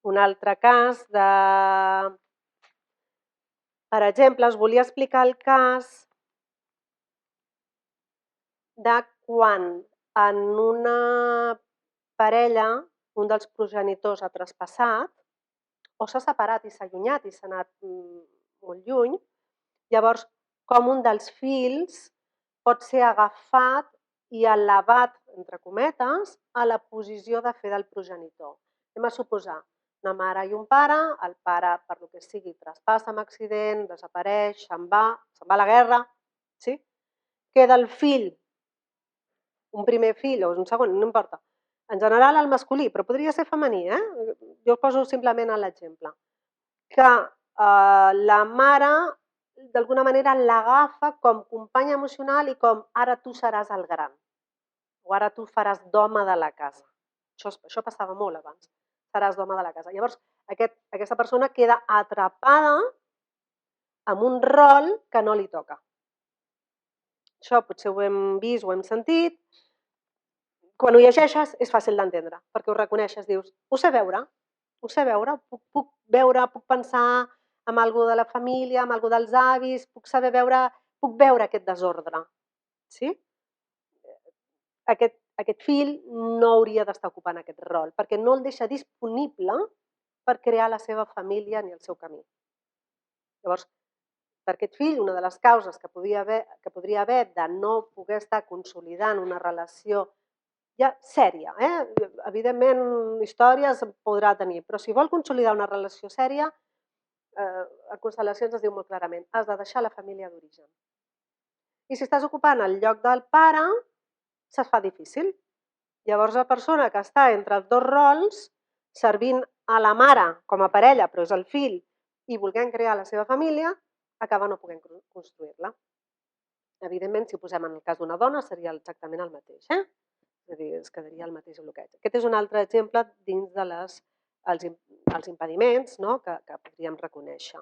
Un altre cas de... Per exemple, us volia explicar el cas de quan en una parella un dels progenitors ha traspassat o s'ha separat i s'ha allunyat i s'ha anat molt lluny, llavors com un dels fills pot ser agafat i elevat, entre cometes, a la posició de fer del progenitor. Anem a suposar una mare i un pare, el pare, per lo que sigui, traspassa amb accident, desapareix, se'n va a la guerra, sí? Queda el fill, un primer fill o un segon, no importa. En general el masculí, però podria ser femení, Jo poso simplement l'exemple. Que la mare d'alguna manera l'agafa com company emocional i com ara tu seràs el gran o ara tu faràs d'home de la casa. Això passava molt abans, seràs d'home de la casa. Llavors aquesta persona queda atrapada amb un rol que no li toca. Això potser ho hem vist, ho hem sentit. Quan ho llegeixes és fàcil d'entendre, perquè ho reconeixes, dius, ho sé veure, puc veure, puc pensar en alguna de la família, en alguna dels avis, puc veure aquest desordre, sí? Aquest fill no hauria d'estar ocupant aquest rol, perquè no el deixa disponible per crear la seva família ni el seu camí. Llavors, per aquest fill, una de les causes que podria haver de no poder estar consolidant una relació ja sèria, evidentment històries podrà tenir, però si vol consolidar una relació sèria, a Constel·lacions es diu molt clarament, has de deixar la família d'origen. I si estàs ocupant el lloc del pare, se't fa difícil. Llavors la persona que està entre els dos rols, servint a la mare com a parella, però és el fill, i volent crear la seva família, acaba no podent construir-la. Evidentment, si ho posem en el cas d'una dona, seria exactament el mateix, És a dir, es quedaria el mateix bloqueig. Aquest és un altre exemple dins de els impediments que podríem reconèixer.